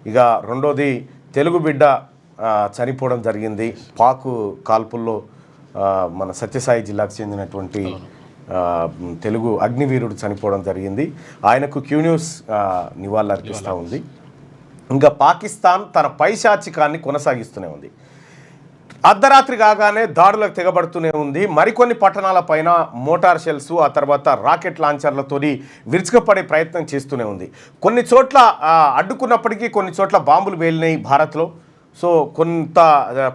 ఇక రెండోది తెలుగు బిడ్డ చనిపోవడం జరిగింది పాకు కాల్పుల్లో మన సత్యసాయి జిల్లాకు చెందినటువంటి తెలుగు అగ్నివీరుడు చనిపోవడం జరిగింది. ఆయనకు క్యూ న్యూస్ నివాళులర్పిస్తూ ఉంది. ఇంకా పాకిస్తాన్ తన పైశాచికాన్ని కొనసాగిస్తూనే ఉంది. అర్ధరాత్రి కాగానే దాడులకు తెగబడుతూనే ఉంది. మరికొన్ని పట్టణాలపైన మోటార్ షెల్స్ ఆ తర్వాత రాకెట్ లాంచర్లతోని విరుచుకుపడే ప్రయత్నం చేస్తూనే ఉంది. కొన్ని చోట్ల అడ్డుకున్నప్పటికీ కొన్ని చోట్ల బాంబులు పేలినాయి భారత్లో. సో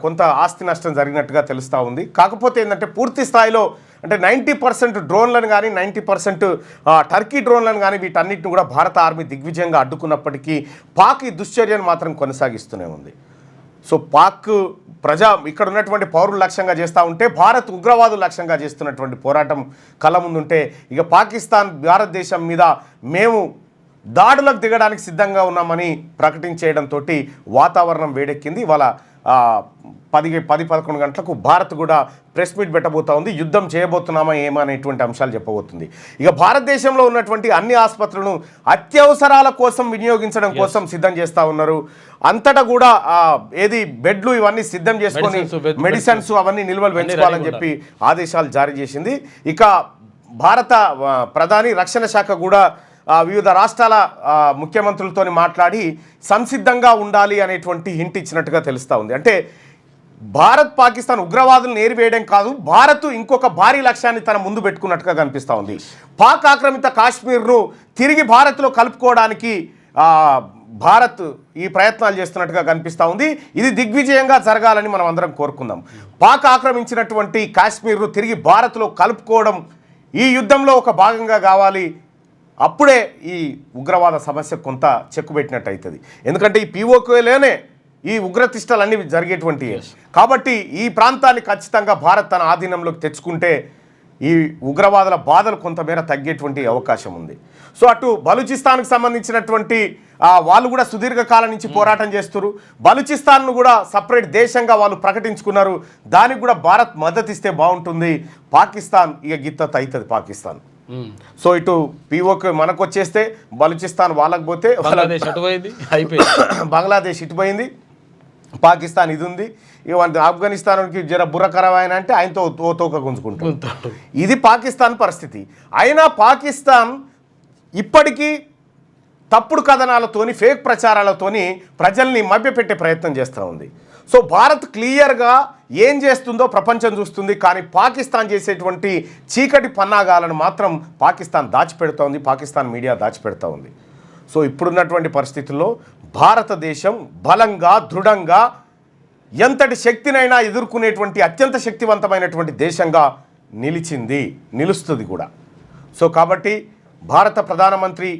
కొంత ఆస్తి నష్టం జరిగినట్టుగా తెలుస్తూ ఉంది. కాకపోతే ఏంటంటే పూర్తి స్థాయిలో అంటే 90% డ్రోన్లను కానీ 90% టర్కీ డ్రోన్లను కానీ వీటన్నిటిని కూడా భారత ఆర్మీ దిగ్విజయంగా అడ్డుకున్నప్పటికీ పాక్ ఈ దుశ్చర్యను మాత్రం కొనసాగిస్తూనే ఉంది. సో పాక్ ఇక్కడ ఉన్నటువంటి పౌరులు లక్ష్యంగా చేస్తూ ఉంటే భారత్ ఉగ్రవాదులు లక్ష్యంగా చేస్తున్నటువంటి పోరాటం కళ్ళ ముందుంటే ఇక పాకిస్తాన్ భారతదేశం మీద మేము దాడులకు దిగడానికి సిద్ధంగా ఉన్నామని ప్రకటించేయడంతో వాతావరణం వేడెక్కింది. ఇవాళ 10-11 గంటలకు భారత్ కూడా ప్రెస్ మీట్ పెట్టబోతా ఉంది. యుద్ధం చేయబోతున్నామా ఏమనేటువంటి అంశాలు చెప్పబోతుంది. ఇక భారతదేశంలో ఉన్నటువంటి అన్ని ఆసుపత్రులను అత్యవసరాల కోసం వినియోగించడం కోసం సిద్ధం చేస్తూ ఉన్నారు. అంతటా కూడా బెడ్లు ఇవన్నీ సిద్ధం చేసుకొని మెడిసిన్స్ అవన్నీ నిల్వలు పెంచుకోవాలని చెప్పి ఆదేశాలు జారీ చేసింది. ఇక భారత ప్రధాని రక్షణ శాఖ కూడా వివిధ రాష్ట్రాల ముఖ్యమంత్రులతో మాట్లాడి సంసిద్ధంగా ఉండాలి అనేటువంటి హింట్ ఇచ్చినట్టుగా తెలుస్తూ ఉంది. అంటే భారత్ పాకిస్తాన్ ఉగ్రవాదులను ఏరివేయడం కాదు, భారత్ ఇంకొక భారీ లక్ష్యాన్ని తన ముందు పెట్టుకున్నట్టుగా కనిపిస్తూ ఉంది. పాక్ ఆక్రమిత కాశ్మీర్ను తిరిగి భారత్లో కలుపుకోవడానికి భారత్ ఈ ప్రయత్నాలు చేస్తున్నట్టుగా కనిపిస్తూ ఉంది. ఇది దిగ్విజయంగా జరగాలని మనం అందరం కోరుకుందాం. పాక్ ఆక్రమించినటువంటి కాశ్మీర్ను తిరిగి భారత్లో కలుపుకోవడం ఈ యుద్ధంలో ఒక భాగంగా కావాలి. అప్పుడే ఈ ఉగ్రవాద సమస్య కొంత చెక్కుబెట్టినట్టు అవుతుంది. ఎందుకంటే ఈ POKలోనే ఈ ఉగ్రతిష్టలన్నీ జరిగేటువంటి కాబట్టి ఈ ప్రాంతాన్ని ఖచ్చితంగా భారత్ తన ఆధీనంలోకి తెచ్చుకుంటే ఈ ఉగ్రవాదుల బాధలు కొంతమేర తగ్గేటువంటి అవకాశం ఉంది. సో అటు బలూచిస్తాన్కి సంబంధించినటువంటి వాళ్ళు కూడా సుదీర్ఘకాలం నుంచి పోరాటం చేస్తున్నారు. బలూచిస్తాన్ను కూడా సపరేట్ దేశంగా వాళ్ళు ప్రకటించుకున్నారు. దానికి కూడా భారత్ మద్దతు ఇస్తే బాగుంటుంది. పాకిస్తాన్ ఇక గిత్తత్ అవుతుంది పాకిస్తాన్. సో ఇటు POK మనకు వచ్చేస్తే బలూచిస్తాన్ వాళ్ళకి పోతే బంగ్లాదేశ్ ఇటుపోయింది, పాకిస్తాన్ ఇది ఉంది. ఇక ఆఫ్ఘనిస్తాన్కి జర బుర్రకరమైన అంటే ఆయనతో తోక గుంజుకుంటాడు. ఇది పాకిస్తాన్ పరిస్థితి. అయినా పాకిస్తాన్ ఇప్పటికీ తప్పుడు కథనాలతోని ఫేక్ ప్రచారాలతోని ప్రజల్ని మభ్యపెట్టే ప్రయత్నం చేస్తూ ఉంది. సో భారత్ క్లియర్గా ఏం చేస్తుందో ప్రపంచం చూస్తుంది. కానీ పాకిస్తాన్ చేసేటువంటి చీకటి పన్నాగాలను మాత్రం పాకిస్తాన్ దాచిపెడుతోంది, పాకిస్తాన్ మీడియా దాచిపెడుతూ ఉంది. సో ఇప్పుడున్నటువంటి పరిస్థితుల్లో భారతదేశం బలంగా దృఢంగా ఎంతటి శక్తినైనా ఎదుర్కొనేటువంటి అత్యంత శక్తివంతమైనటువంటి దేశంగా నిలుస్తుంది కూడా. సో కాబట్టి భారత ప్రధానమంత్రి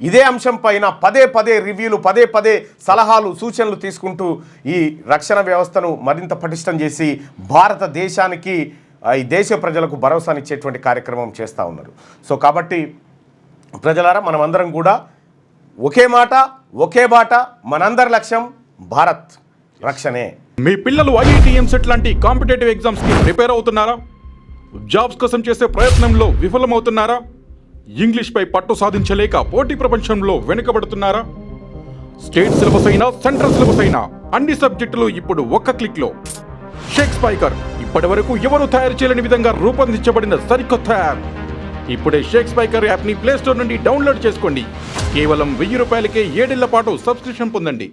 ఇదే అంశం పైన పదే రివ్యూలు పదే సలహాలు సూచనలు తీసుకుంటూ ఈ రక్షణ వ్యవస్థను మరింత పటిష్టం చేసి భారతదేశానికి ఈ దేశ ప్రజలకు భరోసానిచ్చేటువంటి కార్యక్రమం చేస్తూ ఉన్నారు. సో కాబట్టి ప్రజలారా మనమందరం కూడా ఒకే మాట ఒకే బాట, మనందరి లక్ష్యం భారత్ రక్షణే. మీ పిల్లలు IIT MCET లాంటి కాంపిటేటివ్ ఎగ్జామ్స్కి ప్రిపేర్ అవుతున్నారా? జాబ్స్ కోసం చేసే ప్రయత్నంలో విఫలమవుతున్నారా? ఇంగ్లీష్పై పట్టు సాధించలేక పోటీ ప్రపంచంలో వెనుకబడుతున్నారా? స్టేట్ సిలబస్ అయినా సెంట్రల్ సిలబస్ అయినా అన్ని సబ్జెక్టులు ఇప్పుడు ఒక్క క్లిక్లో. షేక్ స్పైకర్ ఇప్పటి వరకు ఎవరు తయారు చేయలేని విధంగా రూపొందించబడిన సరికొత్త యాప్. ఇప్పుడే షేక్ స్పైకర్ యాప్ని ప్లేస్టోర్ నుండి డౌన్లోడ్ చేసుకోండి. కేవలం 1000 రూపాయలకే 7 ఏళ్ల పాటు సబ్స్క్రిప్షన్ పొందండి.